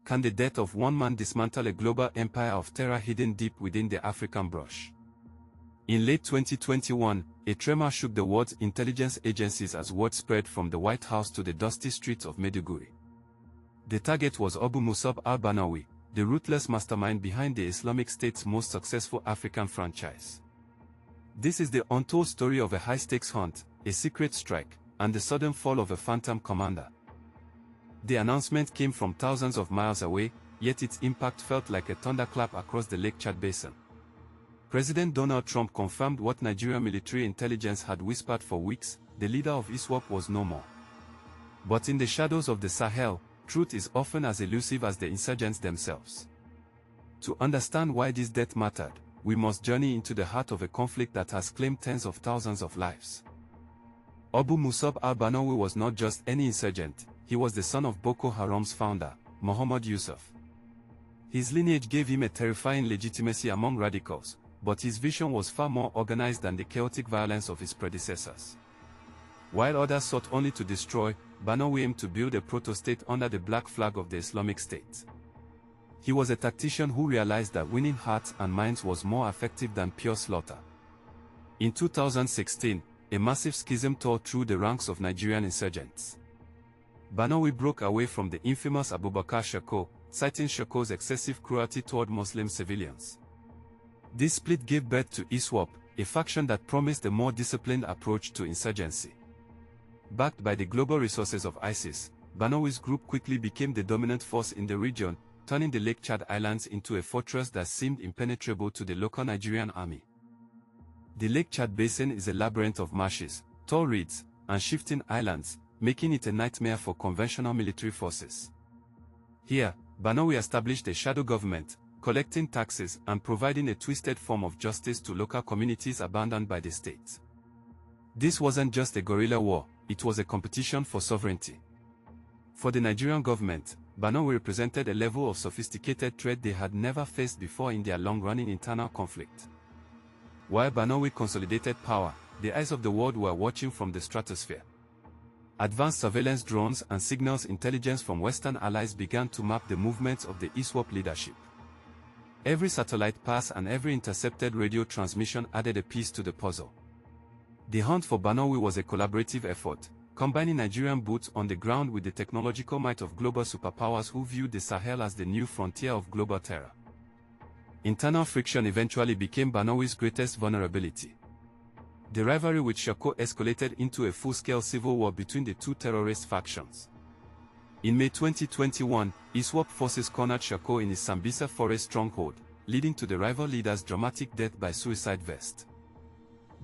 can the death of one man dismantle a global empire of terror hidden deep within the African bush? In late 2021, a tremor shook the world's intelligence agencies as word spread from the White House to the dusty streets of Maiduguri. The target was Abu Musab al-Barnawi, the ruthless mastermind behind the Islamic State's most successful African franchise. This is the untold story of a high-stakes hunt, a secret strike, and the sudden fall of a phantom commander. The announcement came from thousands of miles away, yet its impact felt like a thunderclap across the Lake Chad Basin. President Donald Trump confirmed what Nigerian military intelligence had whispered for weeks: the leader of ISWAP was no more. But in the shadows of the Sahel, truth is often as elusive as the insurgents themselves. To understand why this death mattered, we must journey into the heart of a conflict that has claimed tens of thousands of lives. Abu Musab al-Barnawi was not just any insurgent, he was the son of Boko Haram's founder, Muhammad Yusuf. His lineage gave him a terrifying legitimacy among radicals, but his vision was far more organized than the chaotic violence of his predecessors. While others sought only to destroy, Barnawi aimed to build a proto-state under the black flag of the Islamic State. He was a tactician who realized that winning hearts and minds was more effective than pure slaughter. In 2016, a massive schism tore through the ranks of Nigerian insurgents. Barnawi broke away from the infamous Abubakar Shekau, citing Shekau's excessive cruelty toward Muslim civilians. This split gave birth to ISWAP, a faction that promised a more disciplined approach to insurgency. Backed by the global resources of ISIS, Barnawi's group quickly became the dominant force in the region, turning the Lake Chad Islands into a fortress that seemed impenetrable to the local Nigerian army. The Lake Chad Basin is a labyrinth of marshes, tall reeds, and shifting islands, making it a nightmare for conventional military forces. Here, Barnawi established a shadow government, collecting taxes and providing a twisted form of justice to local communities abandoned by the state. This wasn't just a guerrilla war, it was a competition for sovereignty. For the Nigerian government, Barnawi represented a level of sophisticated threat they had never faced before in their long-running internal conflict. While Barnawi consolidated power, the eyes of the world were watching from the stratosphere. Advanced surveillance drones and signals intelligence from Western allies began to map the movements of the ISWAP leadership. Every satellite pass and every intercepted radio transmission added a piece to the puzzle. The hunt for Barnawi was a collaborative effort, combining Nigerian boots on the ground with the technological might of global superpowers who viewed the Sahel as the new frontier of global terror. Internal friction eventually became Barnawi's greatest vulnerability. The rivalry with Shekau escalated into a full-scale civil war between the two terrorist factions. In May 2021, ISWAP forces cornered Shekau in his Sambisa forest stronghold, leading to the rival leader's dramatic death by suicide vest.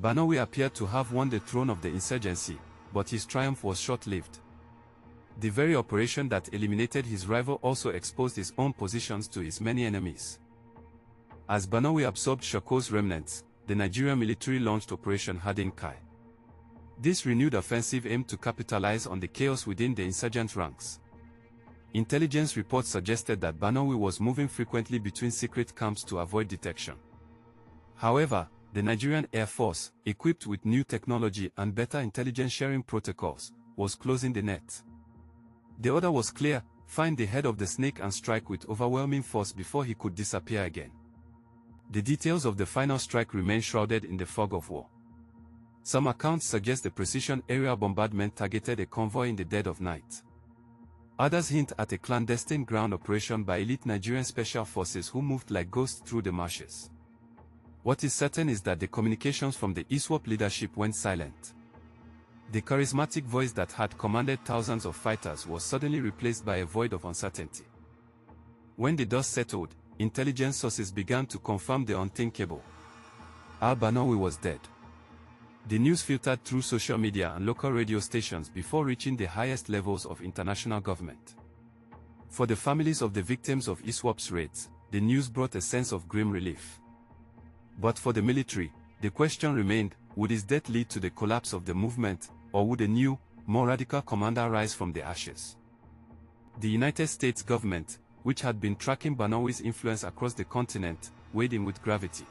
Barnawi appeared to have won the throne of the insurgency, but his triumph was short-lived. The very operation that eliminated his rival also exposed his own positions to his many enemies. As Barnawi absorbed Shekau's remnants, the Nigerian military launched Operation Hardened Kai. This renewed offensive aimed to capitalize on the chaos within the insurgent ranks. Intelligence reports suggested that Barnawi was moving frequently between secret camps to avoid detection. However, the Nigerian Air Force, equipped with new technology and better intelligence sharing protocols, was closing the net. The order was clear: find the head of the snake and strike with overwhelming force before he could disappear again. The details of the final strike remain shrouded in the fog of war. Some accounts suggest the precision aerial bombardment targeted a convoy in the dead of night. Others hint at a clandestine ground operation by elite Nigerian special forces who moved like ghosts through the marshes. What is certain is that the communications from the ISWAP leadership went silent. The charismatic voice that had commanded thousands of fighters was suddenly replaced by a void of uncertainty. When the dust settled, intelligence sources began to confirm the unthinkable. Al-Barnawi was dead. The news filtered through social media and local radio stations before reaching the highest levels of international government. For the families of the victims of ISWAP's raids, the news brought a sense of grim relief. But for the military, the question remained: would his death lead to the collapse of the movement, or would a new, more radical commander rise from the ashes? The United States government, which had been tracking Barnawi's influence across the continent, weighed in with gravity.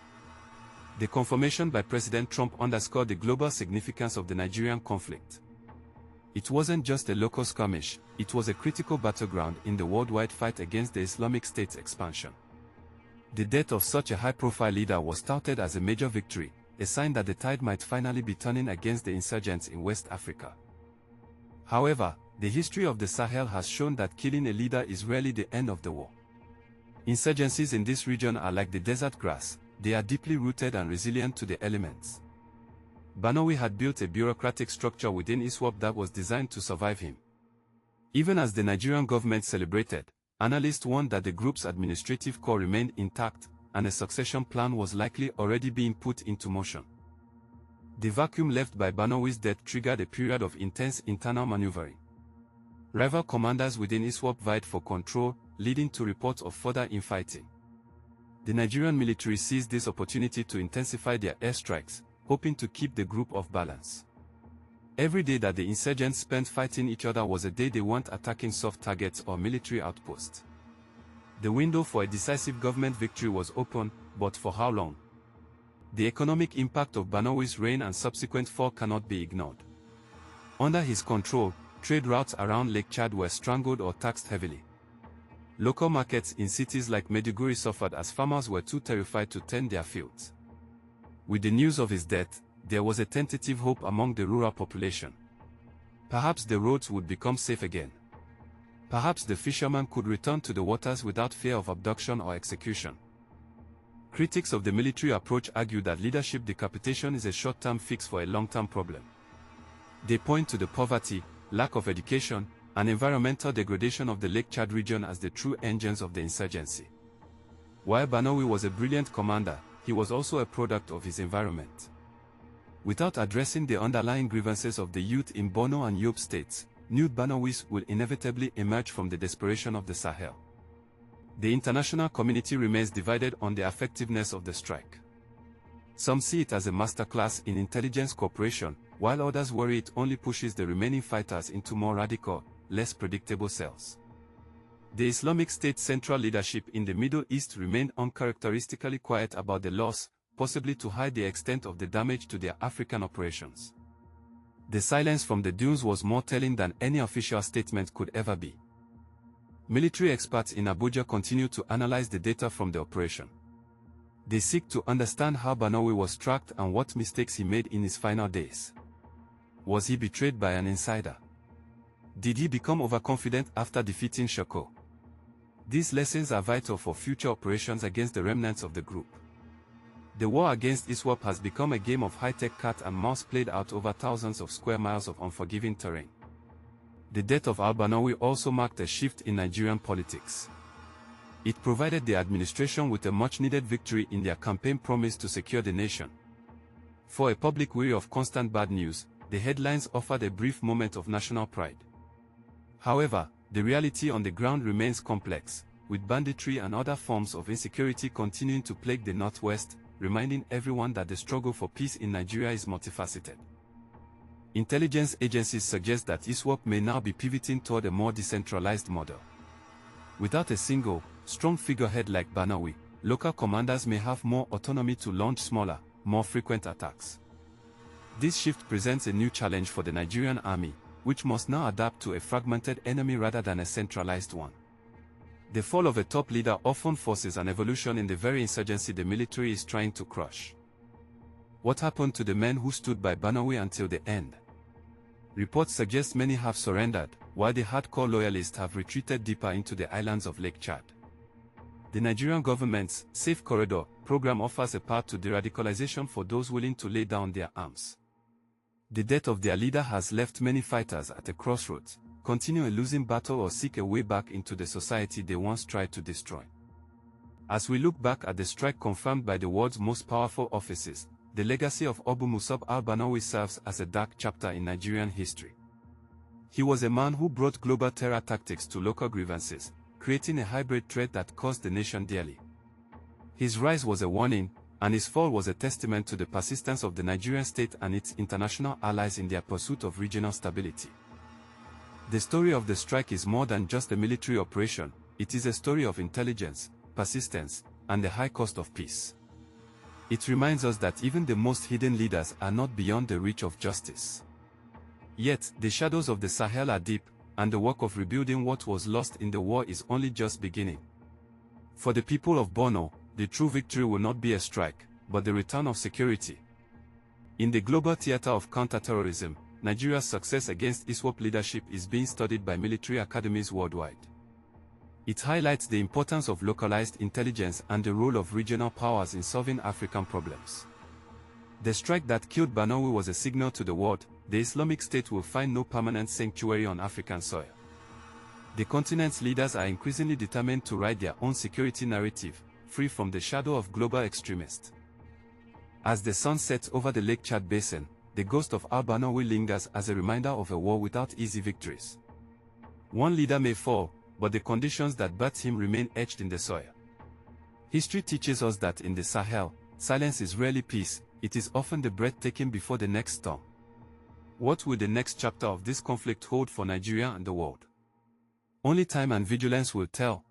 The confirmation by President Trump underscored the global significance of the Nigerian conflict. It wasn't just a local skirmish, it was a critical battleground in the worldwide fight against the Islamic State's expansion. The death of such a high-profile leader was touted as a major victory, a sign that the tide might finally be turning against the insurgents in West Africa. However, the history of the Sahel has shown that killing a leader is rarely the end of the war. Insurgencies in this region are like the desert grass, they are deeply rooted and resilient to the elements. Barnawi had built a bureaucratic structure within ISWAP that was designed to survive him. Even as the Nigerian government celebrated, analysts warned that the group's administrative core remained intact, and a succession plan was likely already being put into motion. The vacuum left by Barnawi's death triggered a period of intense internal maneuvering. Rival commanders within ISWAP vied for control, leading to reports of further infighting. The Nigerian military seized this opportunity to intensify their airstrikes, hoping to keep the group off balance. Every day that the insurgents spent fighting each other was a day they weren't attacking soft targets or military outposts. The window for a decisive government victory was open, but for how long? The economic impact of Barnawi's reign and subsequent fall cannot be ignored. Under his control, trade routes around Lake Chad were strangled or taxed heavily. Local markets in cities like Maiduguri suffered as farmers were too terrified to tend their fields. With the news of his death, there was a tentative hope among the rural population. Perhaps the roads would become safe again. Perhaps the fishermen could return to the waters without fear of abduction or execution. Critics of the military approach argue that leadership decapitation is a short-term fix for a long-term problem. They point to the poverty, lack of education, and environmental degradation of the Lake Chad region as the true engines of the insurgency. While Barnawi was a brilliant commander, he was also a product of his environment. Without addressing the underlying grievances of the youth in Borno and Yobe states, new Barnawis will inevitably emerge from the desperation of the Sahel. The international community remains divided on the effectiveness of the strike. Some see it as a masterclass in intelligence cooperation, while others worry it only pushes the remaining fighters into more radical, less predictable cells. The Islamic State central leadership in the Middle East remained uncharacteristically quiet about the loss, possibly to hide the extent of the damage to their African operations. The silence from the dunes was more telling than any official statement could ever be. Military experts in Abuja continue to analyze the data from the operation. They seek to understand how Barnawi was tracked and what mistakes he made in his final days. Was he betrayed by an insider? Did he become overconfident after defeating Shekau? These lessons are vital for future operations against the remnants of the group. The war against ISWAP has become a game of high-tech cat and mouse played out over thousands of square miles of unforgiving terrain. The death of al-Barnawi also marked a shift in Nigerian politics. It provided the administration with a much-needed victory in their campaign promise to secure the nation. For a public weary of constant bad news, the headlines offered a brief moment of national pride. However, the reality on the ground remains complex, with banditry and other forms of insecurity continuing to plague the Northwest, reminding everyone that the struggle for peace in Nigeria is multifaceted. Intelligence agencies suggest that ISWAP may now be pivoting toward a more decentralized model. Without a single, strong figurehead like Barnawi, local commanders may have more autonomy to launch smaller, more frequent attacks. This shift presents a new challenge for the Nigerian army, which must now adapt to a fragmented enemy rather than a centralized one. The fall of a top leader often forces an evolution in the very insurgency the military is trying to crush. What happened to the men who stood by Barnawi until the end? Reports suggest many have surrendered, while the hardcore loyalists have retreated deeper into the islands of Lake Chad. The Nigerian government's Safe Corridor program offers a path to de-radicalization for those willing to lay down their arms. The death of their leader has left many fighters at a crossroads, continue a losing battle or seek a way back into the society they once tried to destroy. As we look back at the strike confirmed by the world's most powerful offices, the legacy of Abu Musab al-Barnawi serves as a dark chapter in Nigerian history. He was a man who brought global terror tactics to local grievances, creating a hybrid threat that cost the nation dearly. His rise was a warning, and his fall was a testament to the persistence of the Nigerian state and its international allies in their pursuit of regional stability. The story of the strike is more than just a military operation, it is a story of intelligence, persistence, and the high cost of peace. It reminds us that even the most hidden leaders are not beyond the reach of justice. Yet, the shadows of the Sahel are deep, and the work of rebuilding what was lost in the war is only just beginning. For the people of Borno, the true victory will not be a strike, but the return of security. In the global theater of counterterrorism, Nigeria's success against ISWAP leadership is being studied by military academies worldwide. It highlights the importance of localized intelligence and the role of regional powers in solving African problems. The strike that killed al-Barnawi was a signal to the world: the Islamic State will find no permanent sanctuary on African soil. The continent's leaders are increasingly determined to write their own security narrative, free from the shadow of global extremists. As the sun sets over the Lake Chad Basin, the ghost of al-Barnawi lingers as a reminder of a war without easy victories. One leader may fall, but the conditions that birthed him remain etched in the soil. History teaches us that in the Sahel, silence is rarely peace, it is often the breath taken before the next storm. What will the next chapter of this conflict hold for Nigeria and the world? Only time and vigilance will tell.